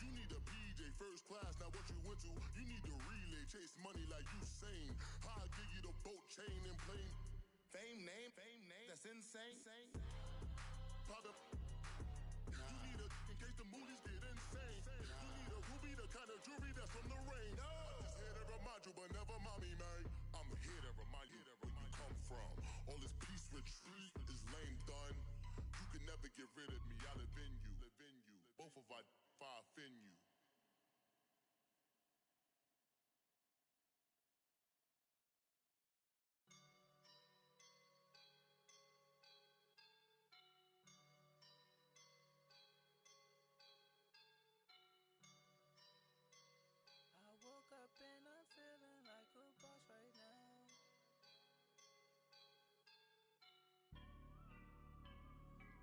You need a PJ first class, not what you went to. You need to relay, chase money like Usain. I'll give you the boat, chain, and plane. Fame name, that's insane. Private. You need a, in case the movies get insane. You need a ruby, the kind of jewelry that's from the rain. I'm just here to remind you, but never mind me, man. I'm here to remind you where you come from. All this peace retreat is lame done. You can never get rid of me, I'll live in you. Both of our fire fin you. I woke up and I'm feeling like a boss right now.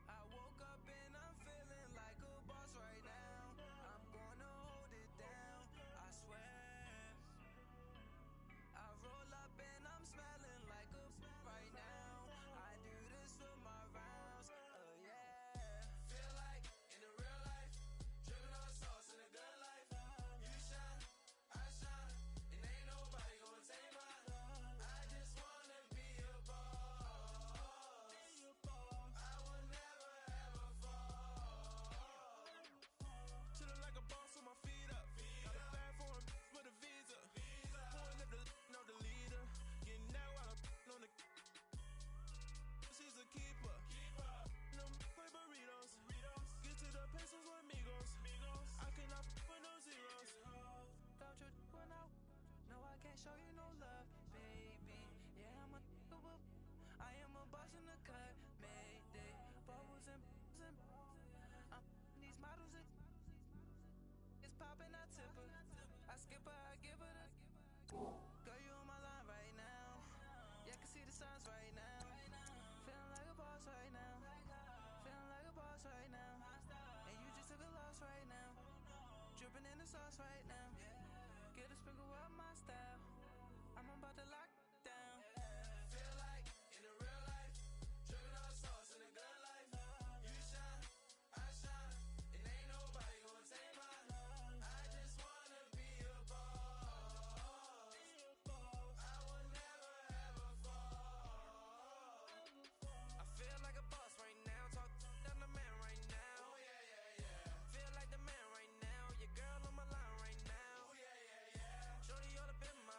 I woke up and I'm feeling Girl, you on my line right now. Yeah, I can see the signs right now. Feeling like a boss right now. Feeling like a boss right now. And you just took a loss right now. Dripping in the sauce right now. Get a sprinkle up my style. I'm about to lock down. Feel like in the real life, dripping on sauce in the good life. You shine, I shine, and ain't nobody gonna take mine. I just wanna be a boss. I will never ever fall. I feel like a boss right now. Talk down the man right now. Oh yeah, yeah, yeah. Feel like the man right now. Your girl on my line right now. Oh yeah, yeah, yeah. Shorty all up in my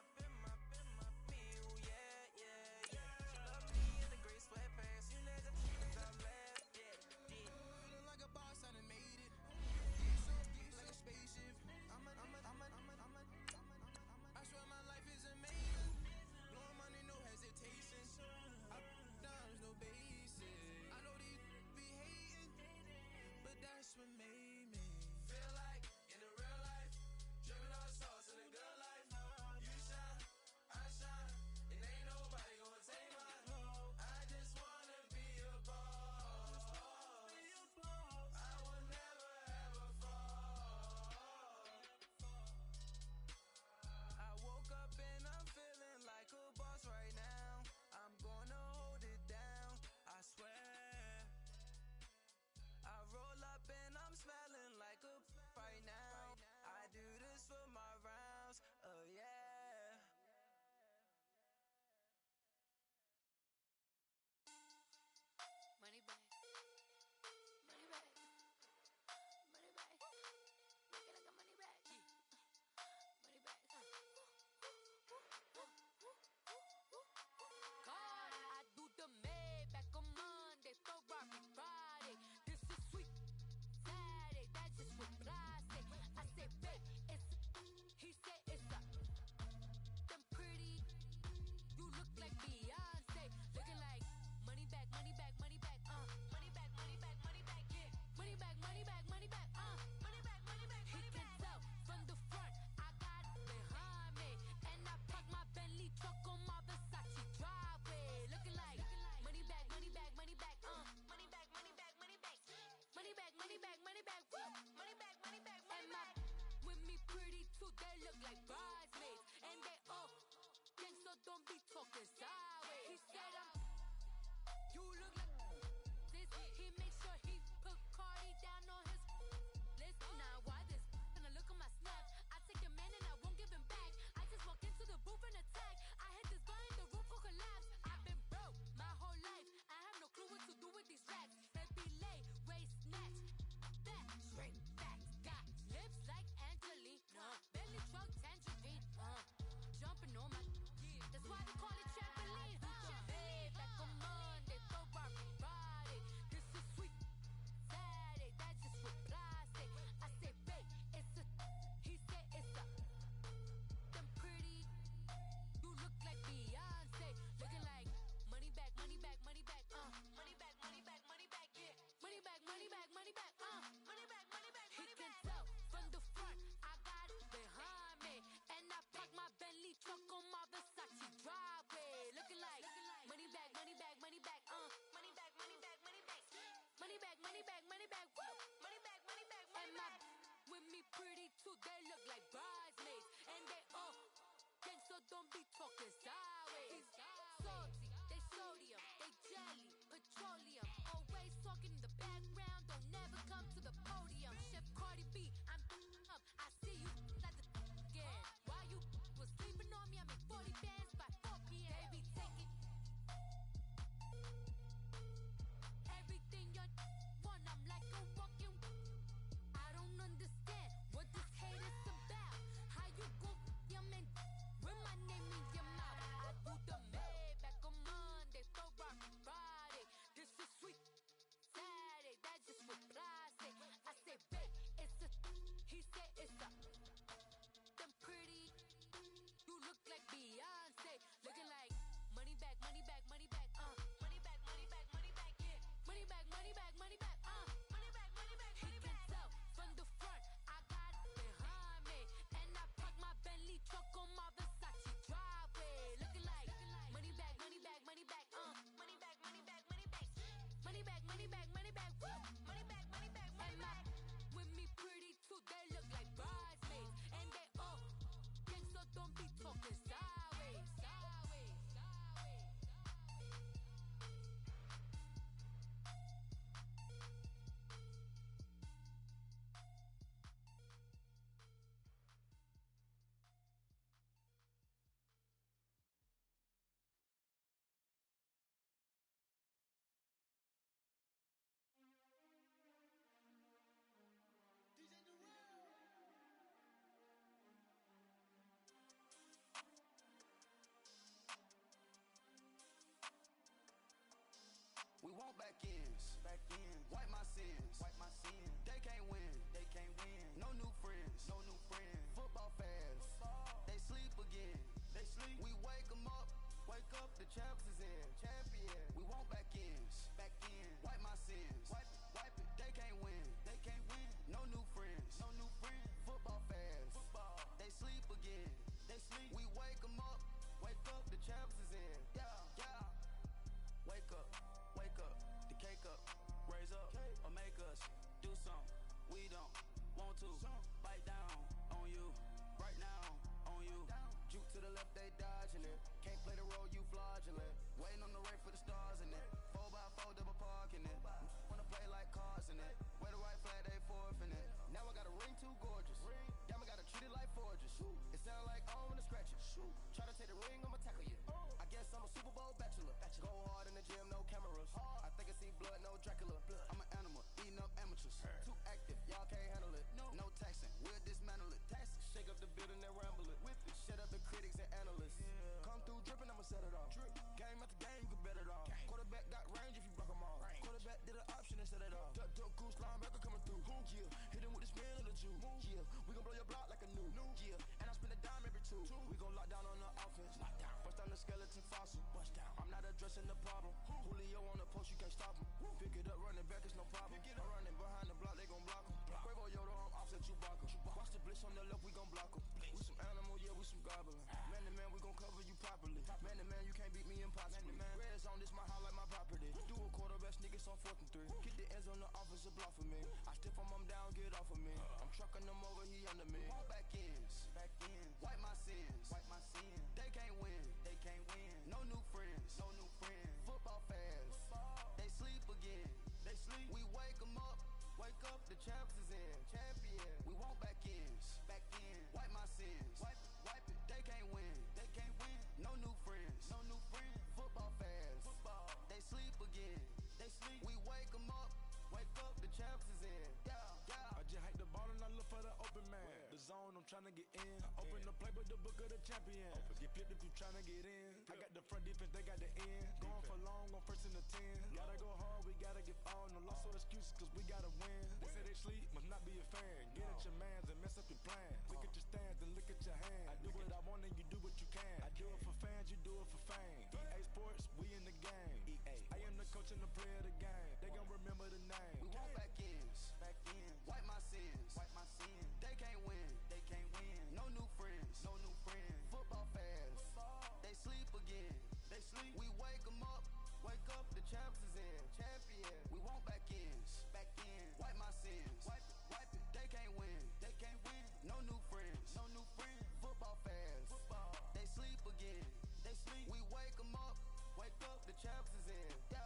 me. Oh yeah, yeah, yeah. She love me in the gray sweatpants. You let the top left, yeah, yeah. Feeling like a boss, I done made it. So deep like a spaceship. I swear my life is amazing. Blowing money, no hesitation. Up, downs, no basic. I know these be hating, but that's what made me feel like in the real life, dripping on sauce in the good life. You shine, I shine, and ain't nobody gonna take mine. I just wanna be a boss. I will never ever fall. I woke up and I'm feeling like a boss right now. I'm gonna hold it down, I swear. I roll up and I'm smelling like a right now. I do this for my rounds, oh yeah. Money back, money back, money back. Make it like a money back, money back. God, I do the Maybach on Monday, Ferrari Friday. This is sweet Saturday, that's just what I say. I say, babe, it's. He said it's a. Them pretty. You look like Beyonce, looking like money back, money back, money back, money back, money back, money back, yeah, money back, money back, money back, money back, money back. He can tell from the front, I got it behind me, and I park my Bentley truck on my Versace driveway, looking like money back, money back, money back, money back, money back, money back, money back, money back, money back, money back, money back, money back. With me pretty too, they look like bridesmaids, and they all. So don't be talking sideways. He said you look like this. He makes sure he put Cardi down on his list. Now why this? Gonna look at my snap. I take a man and I won't give him back. I just walk into the booth and attack. I hit this button, the roof will collapse. I've been broke my whole life. I have no clue what to do with these racks. Baby lay, waist snatch, back, straight back. Got lips like Angelina, belly truck tangerine, jumping on my. That's why they call it trampoline. Back on Monday, Ferrari We want back ends. Wipe my sins. They can't win. No new friends. Football fans. They sleep again. We wake them up. Wake up, the champs is in. Champion. We want back ends. Wipe my sins. Wipe it. They can't win. No new friends. Football fans. They sleep again. We wake them up. Wake up, the champs is in. Yeah. Wake up. The cake up. Raise up or make us do something we don't want to. Bite down on you. Right now on you. Juke to the left, they dodging it. Can't play the role, you fraudulent. Waiting on the right for the stars in it. 4x4 double parking it. Wanna play like cars in it. Wear the right flag, they forfeiting it. Now I got a ring too gorgeous. Damn, I gotta treat it like forges. It sound like I wanna scratch it. Try to take the ring, I'ma tackle you. I guess I'm a Super Bowl bachelor. Go hard in the gym, no cameras. I think I see blood, no Dracula. I'm an animal, eating up amateurs. Too active, y'all can't handle it. No taxing, we'll dismantle it. Shake up the building and ramble it. Whip it, shut up the critics and analysts. Come through dripping, I'ma set it off. Game after game, you can bet it off. Quarterback got range if you block them all. Quarterback did an option and set it off. Duck goose linebacker coming through. Yeah, hit him with the spin of the Jew. Yeah, we gon' blow your block like a new. Yeah, and I spend a dime every two. We gon' lock down on the offense. Bust down the skeleton fossil. I'm not addressing the problem. Julio on the post, you can't stop him. Pick it up, running back, it's no problem. I'm running behind the block, they gon' block him. Quavo Yoda, I'm offset Chewbacca. Watch the blitz on the left, we gon' block him. We some animal, yeah, we some goblin. Man to man, we gon' cover you properly. Man to man, you can't beat me impossibly. Red zone, this my highlight, my property. Do a quarterback sneakers on 4th and 3. Get the ends on the offensive block for me. I stiff him, I'm down, get off of me. I'm trucking them over, he under me. Walk back ends. Wipe my sins. They can't win. No new friends. Football fans. They sleep again. We wake them up. Wake up, the champs is in. Champion. We want back ends. Wipe my sins. Wipe it. They can't win. No new friends. Football fans. They sleep again. We wake them up. Wake up, the champs is in. Yeah. I just hike the ball and I look for the open man. The zone, I'm trying to get in. I open the playbook, the book of the champion. Get flipped if you trying to get in. I got the front defense, they got the end. Going for long, on 1st and the 10. Gotta go hard, we gotta give all. No loss or excuses, cause we gotta win. They say they sleep, must not be a fan. Get at your mans and mess up your plans. Look at your stands and look at your hands. I do what I want and you do what you can. I do it for fans, you do it for fame. EA Sports, we in the game. I am the coach and the player of the game. They gon' remember the name. We want back ends. Wipe my sins. They can't win. No new friends. Football fans. They sleep again. We wake them up. Wake up, the champs is in. Champion. We want back ends. Wipe my sins. Wipe it. They can't win. No new friends. Football fans. They sleep again. We wake them up. Wake up, the champs is in. Yeah.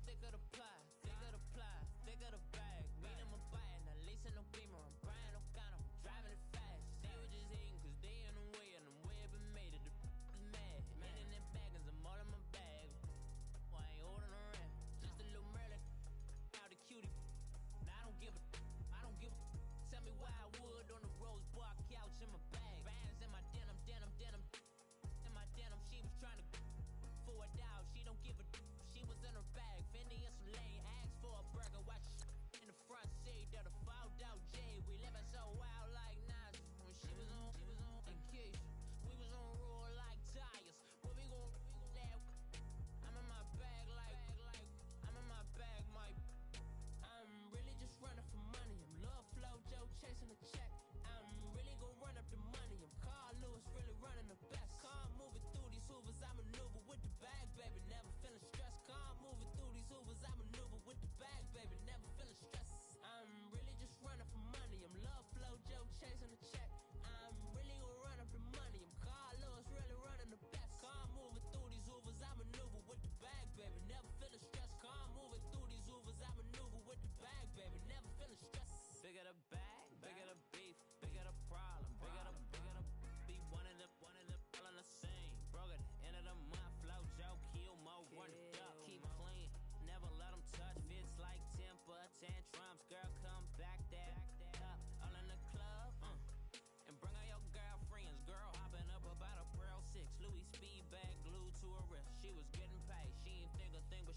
Thicker the ply, thicker the bag. Mean I'm a buying, a lace and no beamer. I'm Brian O'Connor, I'm driving it fast. They were just hating cause they in the way, and I'm way up and made it. The is mad. Man in them baggins, I'm all in my bag. I ain't holding around. Just a little Merlin, out the cutie. Now I don't give a. Tell me why I would on the rose bar couch in my bag. Bands in my denim. In my denim, she was trying to for a doubt. She don't give a. She was in her bag, Fendi and some lane. Asked for a burger, watch in the front seat of the fouled out jet.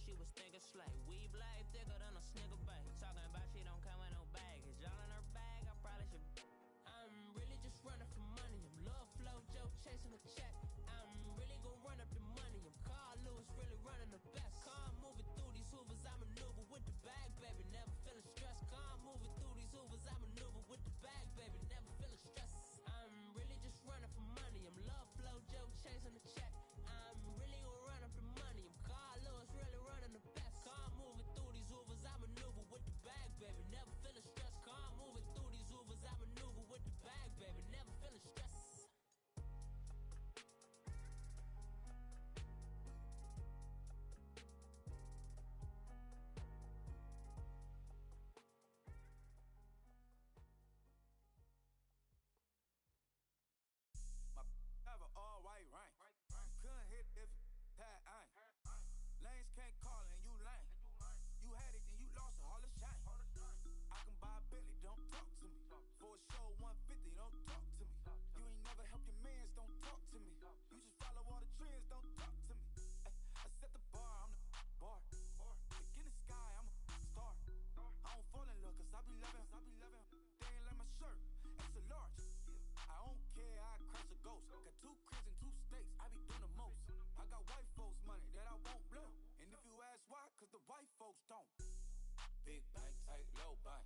she was thinking slay. Weave life thicker than a snicker bag. Talking about she don't come with no baggage. All in her bag, I probably should. I'm really just running for money. I'm love flow, Joe chasing a check. I'm really gonna run up the money. I'm Carl Lewis, really running the best. Car moving through these hoovers, I maneuver with the bag, baby. Never feeling stressed. Car moving through these hoovers, I maneuver with the bag, baby. Never feeling stressed. I'm really just running for money. I'm love flow, Joe chasing a check. I'm really gonna run up the money. I'm Carl Lewis, really running the best. Car moving through these hoovers, I maneuver with the bag, baby. Never feeling stressed. Car moving through these hoovers, I maneuver with the bag, baby. Never feeling stressed. My have an all white rank. Couldn't hit if had ain't. Lanes can't call and you lame. You had it and you lost all the shine. I can buy a Billy, don't talk to me. For a show 150, don't talk to me. You ain't never helped your mans, don't talk to me. You just follow all the trends, don't talk to me. Ay, I set the bar, I'm the bar. Look in the sky, I'm a star. I don't fall in love cause I be loving. They ain't like my shirt, it's a large. I don't care, I crash a ghost. Got 2 cribs and 2 states, I be doing the most. I got white folks money that I won't blow. And if you ask why, cause the white folks don't. Big bank, tight, low bank.